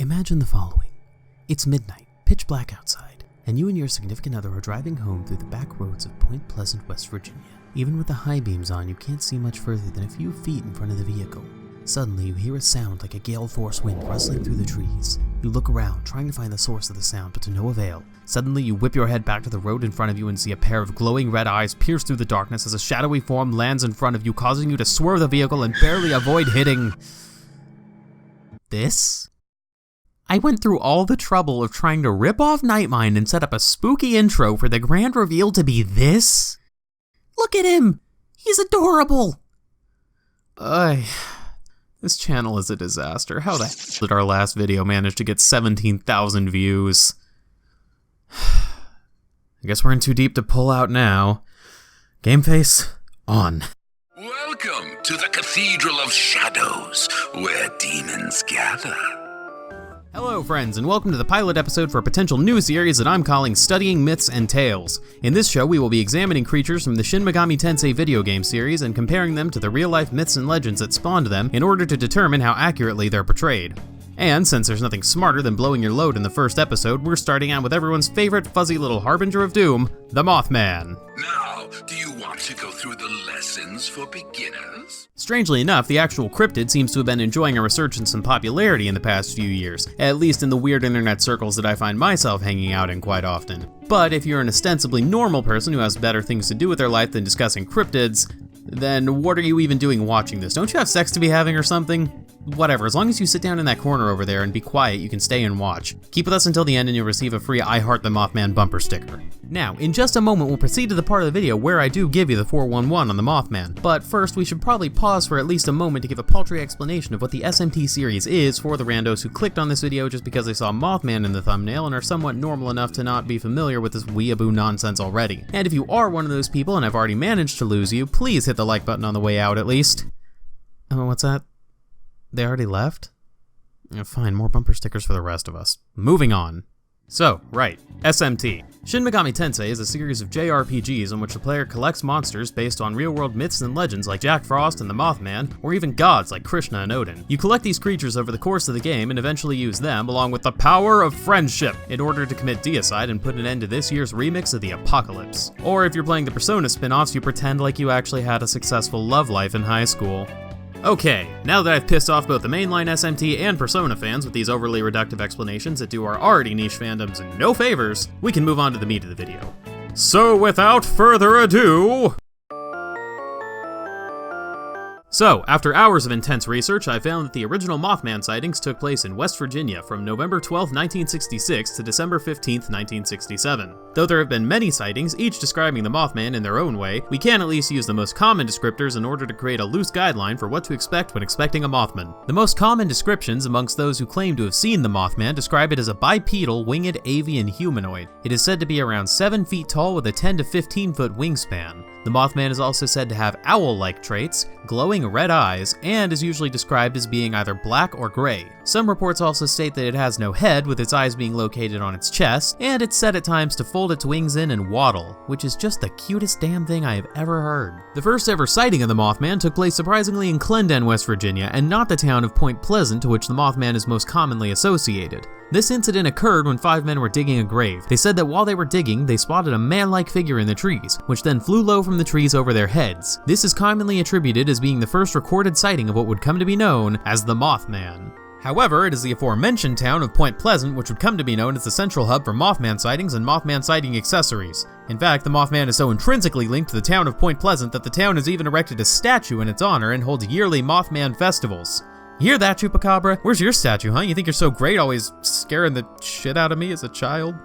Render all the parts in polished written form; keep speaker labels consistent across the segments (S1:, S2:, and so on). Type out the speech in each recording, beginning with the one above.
S1: Imagine the following. It's midnight, pitch black outside, and you and your significant other are driving home through the back roads of Point Pleasant, West Virginia. Even with the high beams on, you can't see much further than a few feet in front of the vehicle. Suddenly, you hear a sound like a gale-force wind rustling through the trees. You look around, trying to find the source of the sound, but to no avail. Suddenly, you whip your head back to the road in front of you and see a pair of glowing red eyes pierce through the darkness as a shadowy form lands in front of you, causing you to swerve the vehicle and barely avoid hitting... this? I went through all the trouble of trying to rip off Nightmind and set up a spooky intro for the grand reveal to be this? Look at him! He's adorable! This channel is a disaster. How the hell did our last video manage to get 17,000 views? I guess we're in too deep to pull out now. Game face, on.
S2: Welcome to the Cathedral of Shadows, where demons gather.
S1: Hello friends, and welcome to the pilot episode for a potential new series that I'm calling Studying Myths and Tales. In this show, we will be examining creatures from the Shin Tensei video game series and comparing them to the real-life myths and legends that spawned them in order to determine how accurately they're portrayed. And since there's nothing smarter than blowing your load in the first episode, we're starting out with everyone's favorite fuzzy little harbinger of doom, the Mothman.
S2: Now, do you want to go through the lessons for beginners?
S1: Strangely enough, the actual cryptid seems to have been enjoying a resurgence in popularity in the past few years, at least in the weird internet circles that I find myself hanging out in quite often. But if you're an ostensibly normal person who has better things to do with their life than discussing cryptids, then what are you even doing watching this? Don't you have sex to be having or something? Whatever, as long as you sit down in that corner over there and be quiet, you can stay and watch. Keep with us until the end and you'll receive a free I Heart the Mothman bumper sticker. Now, in just a moment, we'll proceed to the part of the video where I do give you the 411 on the Mothman. But first, we should probably pause for at least a moment to give a paltry explanation of what the SMT series is for the randos who clicked on this video just because they saw Mothman in the thumbnail and are somewhat normal enough to not be familiar with this weeaboo nonsense already. And if you are one of those people and I've already managed to lose you, please hit the like button on the way out at least. Oh, what's that? They already left? Fine, more bumper stickers for the rest of us. Moving on. So, right, SMT. Shin Megami Tensei is a series of JRPGs in which the player collects monsters based on real-world myths and legends like Jack Frost and the Mothman, or even gods like Krishna and Odin. You collect these creatures over the course of the game and eventually use them, along with the power of friendship, in order to commit deicide and put an end to this year's remix of the Apocalypse. Or if you're playing the Persona spin-offs, you pretend like you actually had a successful love life in high school. Okay, now that I've pissed off both the mainline SMT and Persona fans with these overly reductive explanations that do our already niche fandoms no favors, we can move on to the meat of the video. So without further ado... So, after hours of intense research, I found that the original Mothman sightings took place in West Virginia from November 12, 1966 to December 15, 1967. Though there have been many sightings, each describing the Mothman in their own way, we can at least use the most common descriptors in order to create a loose guideline for what to expect when expecting a Mothman. The most common descriptions amongst those who claim to have seen the Mothman describe it as a bipedal, winged avian humanoid. It is said to be around 7 feet tall with a 10 to 15 foot wingspan. The Mothman is also said to have owl-like traits, glowing red eyes, and is usually described as being either black or gray. Some reports also state that it has no head, with its eyes being located on its chest, and it's said at times to fold its wings in and waddle, which is just the cutest damn thing I have ever heard. The first ever sighting of the Mothman took place surprisingly in Clendon, West Virginia, and not the town of Point Pleasant to which the Mothman is most commonly associated. This incident occurred when 5 men were digging a grave. They said that while they were digging, they spotted a man-like figure in the trees, which then flew low from the trees over their heads. This is commonly attributed as being the first recorded sighting of what would come to be known as the Mothman. However, it is the aforementioned town of Point Pleasant which would come to be known as the central hub for Mothman sightings and Mothman sighting accessories. In fact, the Mothman is so intrinsically linked to the town of Point Pleasant that the town has even erected a statue in its honor and holds yearly Mothman festivals. You hear that, Chupacabra? Where's your statue, huh? You think you're so great, always scaring the shit out of me as a child?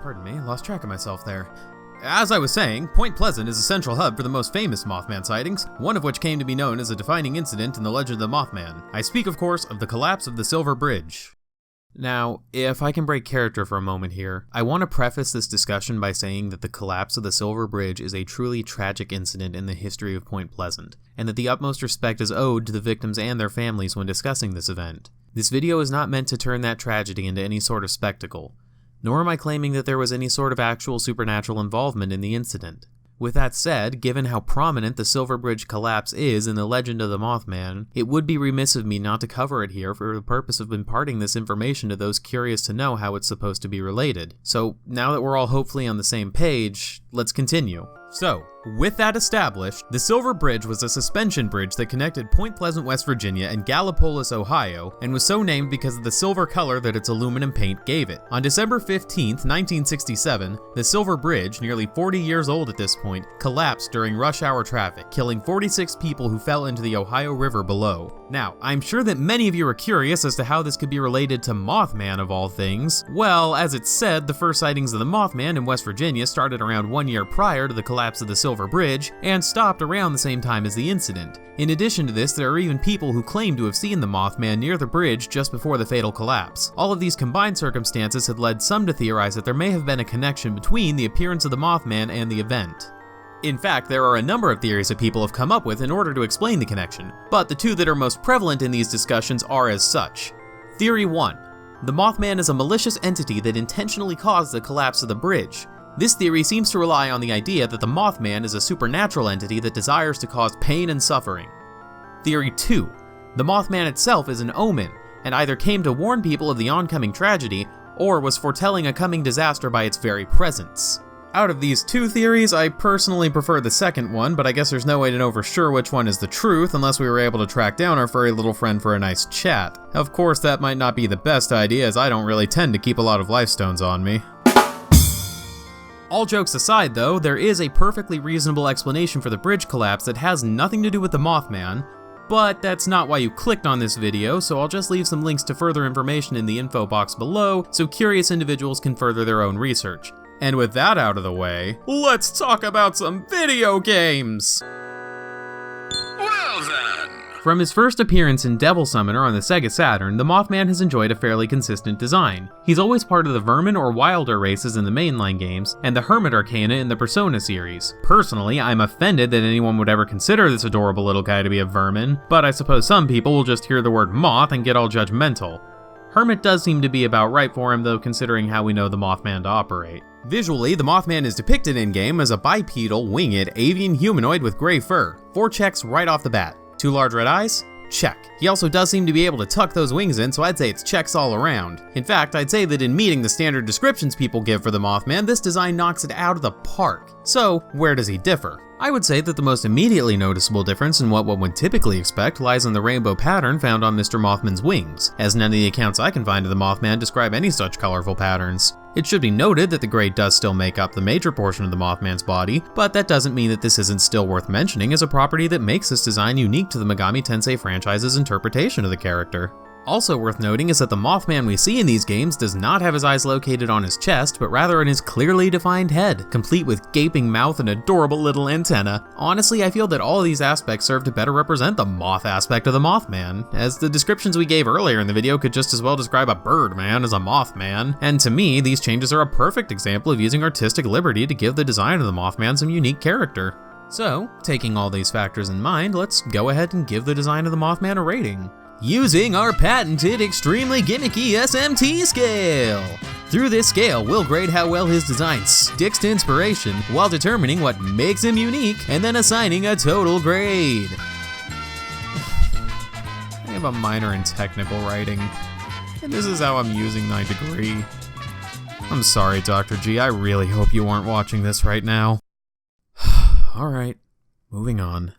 S1: Pardon me, I lost track of myself there. As I was saying, Point Pleasant is a central hub for the most famous Mothman sightings, one of which came to be known as a defining incident in the legend of the Mothman. I speak, of course, of the collapse of the Silver Bridge. Now, if I can break character for a moment here, I want to preface this discussion by saying that the collapse of the Silver Bridge is a truly tragic incident in the history of Point Pleasant, and that the utmost respect is owed to the victims and their families when discussing this event. This video is not meant to turn that tragedy into any sort of spectacle, nor am I claiming that there was any sort of actual supernatural involvement in the incident. With that said, given how prominent the Silver Bridge collapse is in the legend of the Mothman, it would be remiss of me not to cover it here for the purpose of imparting this information to those curious to know how it's supposed to be related. So, now that we're all hopefully on the same page, let's continue. So, with that established, the Silver Bridge was a suspension bridge that connected Point Pleasant, West Virginia and Gallipolis, Ohio, and was so named because of the silver color that its aluminum paint gave it. On December 15, 1967, the Silver Bridge, nearly 40 years old at this point, collapsed during rush hour traffic, killing 46 people who fell into the Ohio River below. Now, I'm sure that many of you are curious as to how this could be related to Mothman of all things. Well, as it's said, the first sightings of the Mothman in West Virginia started around 1 year prior to the collapse of the Silver Bridge, and stopped around the same time as the incident. In addition to this, there are even people who claim to have seen the Mothman near the bridge just before the fatal collapse. All of these combined circumstances had led some to theorize that there may have been a connection between the appearance of the Mothman and the event. In fact, there are a number of theories that people have come up with in order to explain the connection, but the two that are most prevalent in these discussions are as such. Theory 1. The Mothman is a malicious entity that intentionally caused the collapse of the bridge. This theory seems to rely on the idea that the Mothman is a supernatural entity that desires to cause pain and suffering. Theory 2. The Mothman itself is an omen, and either came to warn people of the oncoming tragedy, or was foretelling a coming disaster by its very presence. Out of these two theories, I personally prefer the second one, but I guess there's no way to know for sure which one is the truth unless we were able to track down our furry little friend for a nice chat. Of course, that might not be the best idea, as I don't really tend to keep a lot of life stones on me. All jokes aside though, there is a perfectly reasonable explanation for the bridge collapse that has nothing to do with the Mothman, but that's not why you clicked on this video, so I'll just leave some links to further information in the info box below so curious individuals can further their own research. And with that out of the way, let's talk about some video games!
S2: Well then!
S1: From his first appearance in Devil Summoner on the Sega Saturn, the Mothman has enjoyed a fairly consistent design. He's always part of the Vermin or Wilder races in the mainline games, and the Hermit Arcana in the Persona series. Personally, I'm offended that anyone would ever consider this adorable little guy to be a vermin, but I suppose some people will just hear the word moth and get all judgmental. Hermit does seem to be about right for him though, considering how we know the Mothman to operate. Visually, the Mothman is depicted in-game as a bipedal, winged, avian humanoid with gray fur. 4 checks right off the bat. 2 large red eyes? Check. He also does seem to be able to tuck those wings in, so I'd say it's checks all around. In fact, I'd say that in meeting the standard descriptions people give for the Mothman, this design knocks it out of the park. So, where does he differ? I would say that the most immediately noticeable difference in what one would typically expect lies in the rainbow pattern found on Mr. Mothman's wings, as none of the accounts I can find of the Mothman describe any such colorful patterns. It should be noted that the gray does still make up the major portion of the Mothman's body, but that doesn't mean that this isn't still worth mentioning as a property that makes this design unique to the Megami Tensei franchise's interpretation of the character. Also worth noting is that the Mothman we see in these games does not have his eyes located on his chest, but rather in his clearly defined head, complete with gaping mouth and adorable little antenna. Honestly, I feel that all of these aspects serve to better represent the moth aspect of the Mothman, as the descriptions we gave earlier in the video could just as well describe a bird man as a Mothman, and to me, these changes are a perfect example of using artistic liberty to give the design of the Mothman some unique character. So, taking all these factors in mind, let's go ahead and give the design of the Mothman a rating. Using our patented, extremely gimmicky SMT scale! Through this scale, we'll grade how well his design sticks to inspiration while determining what makes him unique and then assigning a total grade. I have a minor in technical writing, and this is how I'm using my degree. I'm sorry, Dr. G, I really hope you aren't watching this right now. Alright, moving on.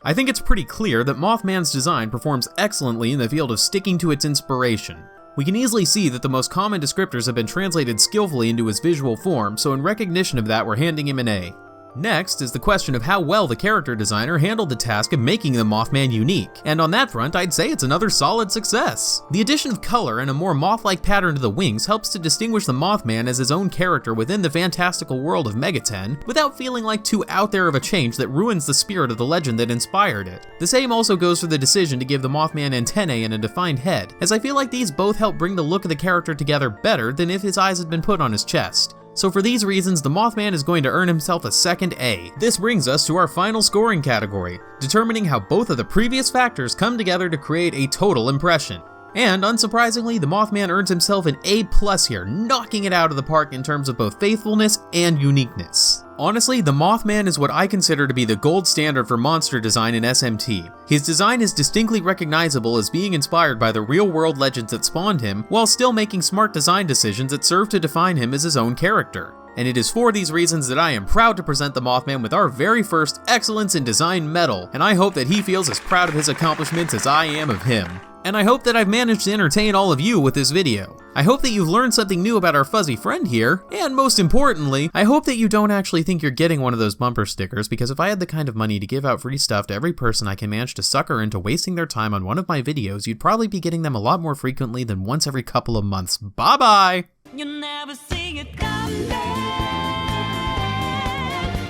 S1: I think it's pretty clear that Mothman's design performs excellently in the field of sticking to its inspiration. We can easily see that the most common descriptors have been translated skillfully into his visual form, so in recognition of that, we're handing him an A. Next is the question of how well the character designer handled the task of making the Mothman unique, and on that front, I'd say it's another solid success. The addition of color and a more moth-like pattern to the wings helps to distinguish the Mothman as his own character within the fantastical world of Megaten, without feeling like too out there of a change that ruins the spirit of the legend that inspired it. The same also goes for the decision to give the Mothman antennae and a defined head, as I feel like these both help bring the look of the character together better than if his eyes had been put on his chest. So for these reasons, the Mothman is going to earn himself a second A. This brings us to our final scoring category, determining how both of the previous factors come together to create a total impression. And unsurprisingly, the Mothman earns himself an A+ here, knocking it out of the park in terms of both faithfulness and uniqueness. Honestly, the Mothman is what I consider to be the gold standard for monster design in SMT. His design is distinctly recognizable as being inspired by the real-world legends that spawned him, while still making smart design decisions that serve to define him as his own character. And it is for these reasons that I am proud to present the Mothman with our very first Excellence in Design medal, and I hope that he feels as proud of his accomplishments as I am of him. And I hope that I've managed to entertain all of you with this video. I hope that you've learned something new about our fuzzy friend here, and most importantly, I hope that you don't actually think you're getting one of those bumper stickers, because if I had the kind of money to give out free stuff to every person I can manage to sucker into wasting their time on one of my videos, you'd probably be getting them a lot more frequently than once every couple of months. Bye bye!
S3: You never see it coming.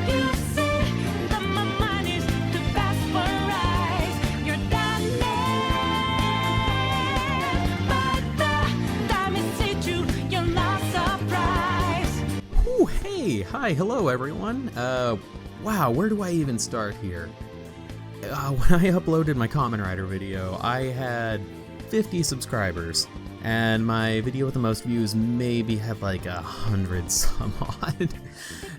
S3: You see that my mind is too fast for eyes. You're done there. But the time is hit you, you're not surprised.
S1: Ooh, hey, hi, hello everyone. Wow, where do I even start here? When I uploaded my Kamen Rider video, I had 50 subscribers. And my video with the most views maybe had like 100 some odd.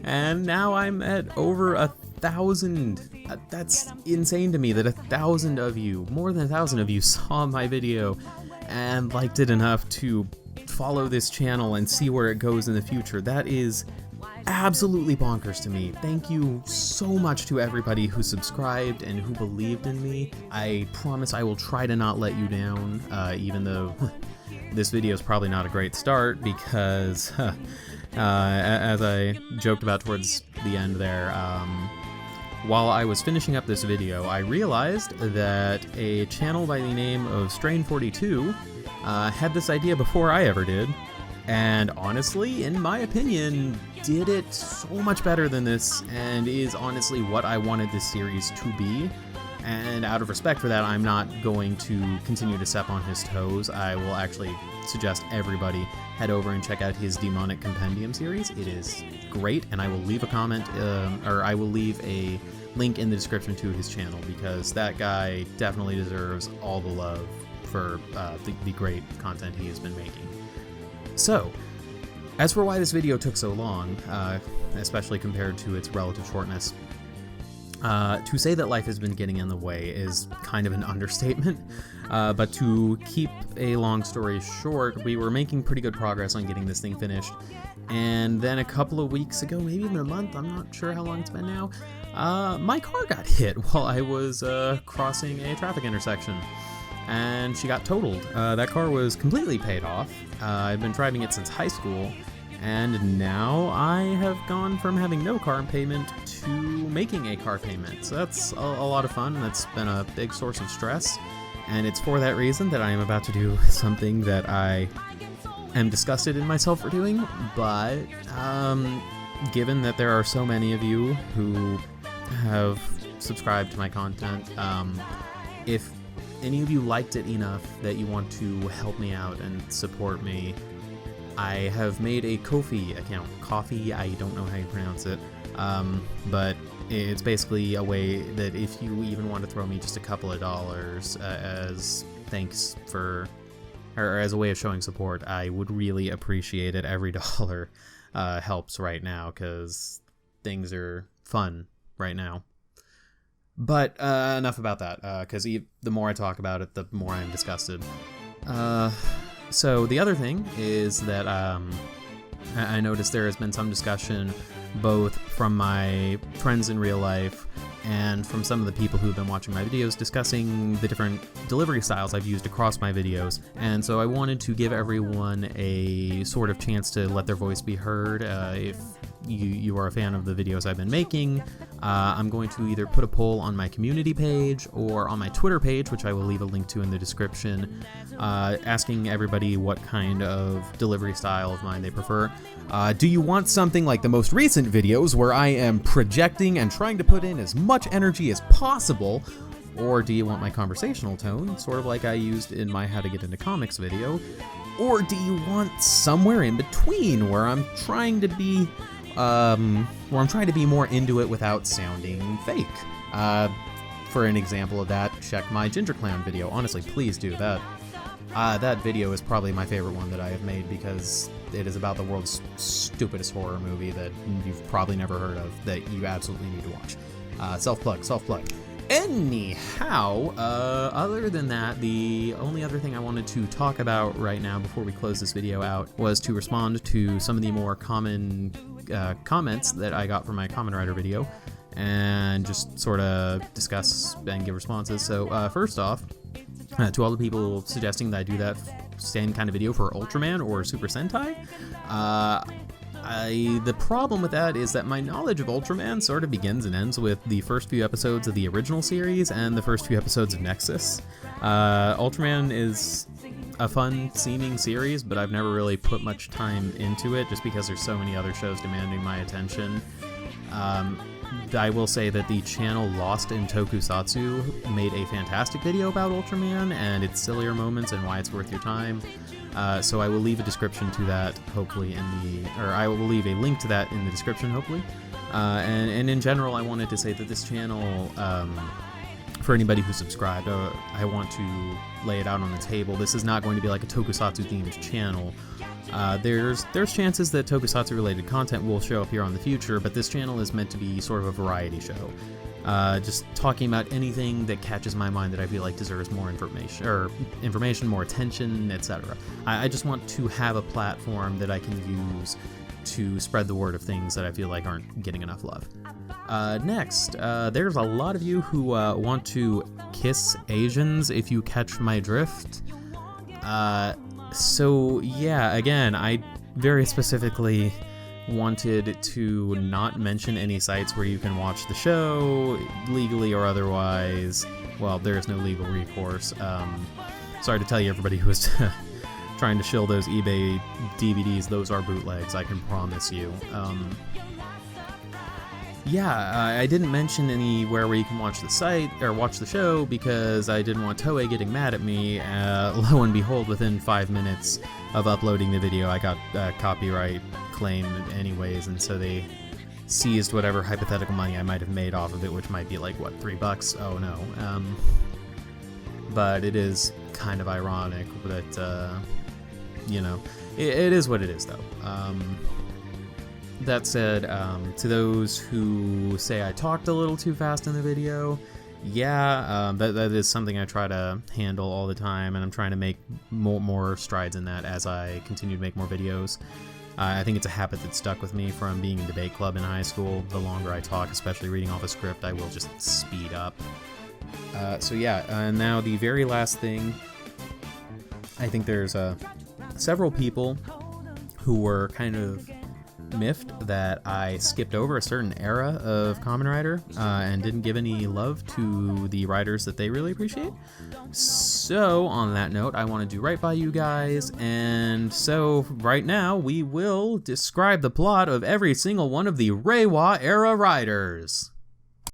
S1: And now I'm at over 1,000. That's insane to me that 1,000 of you, more than 1,000 of you, saw my video and liked it enough to follow this channel and see where it goes in the future. That is absolutely bonkers to me. Thank you so much to everybody who subscribed and who believed in me. I promise I will try to not let you down, even though this video is probably not a great start because, as I joked about towards the end there, while I was finishing up this video, I realized that a channel by the name of Strain42 had this idea before I ever did, and honestly, in my opinion, did it so much better than this, and is honestly what I wanted this series to be. And out of respect for that, I'm not going to continue to step on his toes. I will actually suggest everybody head over and check out his Demonic Compendium series. It is great, and I will leave a comment, or I will leave a link in the description to his channel, because that guy definitely deserves all the love for the great content he has been making. So, as for why this video took so long, especially compared to its relative shortness, to say that life has been getting in the way is kind of an understatement, but to keep a long story short, we were making pretty good progress on getting this thing finished, and then a couple of weeks ago, maybe even a month, I'm not sure how long it's been now, my car got hit while I was crossing a traffic intersection, and she got totaled. That car was completely paid off. I've been driving it since high school, and now I have gone from having no car payment to making a car payment. So that's a lot of fun. That's been a big source of stress. And it's for that reason that I am about to do something that I am disgusted in myself for doing. But given that there are so many of you who have subscribed to my content, if any of you liked it enough that you want to help me out and support me, I have made a Ko-fi account. Coffee, I don't know how you pronounce it, but it's basically a way that if you even want to throw me just a couple of dollars as thanks for, or as a way of showing support, I would really appreciate it. Every dollar helps right now, because things are fun right now. But enough about that, because the more I talk about it, the more I'm disgusted. So the other thing is that I noticed there has been some discussion both from my friends in real life and from some of the people who've been watching my videos discussing the different delivery styles I've used across my videos. And so I wanted to give everyone a sort of chance to let their voice be heard. If you are a fan of the videos I've been making, I'm going to either put a poll on my community page or on my Twitter page, which I will leave a link to in the description, asking everybody what kind of delivery style of mine they prefer. Do you want something like the most recent videos where I am projecting and trying to put in as much energy as possible? Or do you want my conversational tone, sort of like I used in my How to Get Into Comics video? Or do you want somewhere in between where I'm trying to be more into it without sounding fake? For an example of that, check my Ginger Clown video. Honestly, please do that. That video is probably my favorite one that I have made because it is about the world's stupidest horror movie that you've probably never heard of that you absolutely need to watch. Self-plug. Anyhow, other than that, the only other thing I wanted to talk about right now before we close this video out was to respond to some of the more common comments that I got from my Kamen Rider video and just sort of discuss and give responses. So first off, to all the people suggesting that I do that same kind of video for Ultraman or Super Sentai, the problem with that is that my knowledge of Ultraman sort of begins and ends with the first few episodes of the original series and the first few episodes of Nexus. Ultraman is a fun-seeming series, but I've never really put much time into it just because there's so many other shows demanding my attention. I will say that the channel Lost in Tokusatsu made a fantastic video about Ultraman and its sillier moments and why it's worth your time. So I will leave a description to that, hopefully, I will leave a link to that in the description, hopefully. And in general, I wanted to say that this channel, for anybody who subscribed, I want to lay it out on the table. This is not going to be like a Tokusatsu-themed channel. There's chances that Tokusatsu-related content will show up here on the future, but this channel is meant to be sort of a variety show. Just talking about anything that catches my mind that I feel like deserves more information, more attention, etc. I just want to have a platform that I can use to spread the word of things that I feel like aren't getting enough love. Next, there's a lot of you who want to kiss Asians, if you catch my drift. So yeah, again, I very specifically wanted to not mention any sites where you can watch the show, legally or otherwise. Well, there is no legal recourse. Sorry to tell you, everybody who was trying to shill those eBay DVDs, those are bootlegs, I can promise you. I didn't mention anywhere where you can watch the site or watch the show because I didn't want Toei getting mad at me. Lo and behold, within 5 minutes of uploading the video, I got copyright claim anyways, and so they seized whatever hypothetical money I might have made off of it, which might be like, what, $3? Oh no. But it is kind of ironic that, it is what it is, though. That said, to those who say I talked a little too fast in the video, that is something I try to handle all the time, and I'm trying to make more strides in that as I continue to make more videos. I think it's a habit that stuck with me from being in debate club in high school. The longer I talk, especially reading off a script, I will just speed up. And now the very last thing, I think there's several people who were kind of miffed that I skipped over a certain era of Kamen Rider and didn't give any love to the writers that they really appreciate. So, on that note, I want to do right by you guys, and so right now we will describe the plot of every single one of the Reiwa era riders.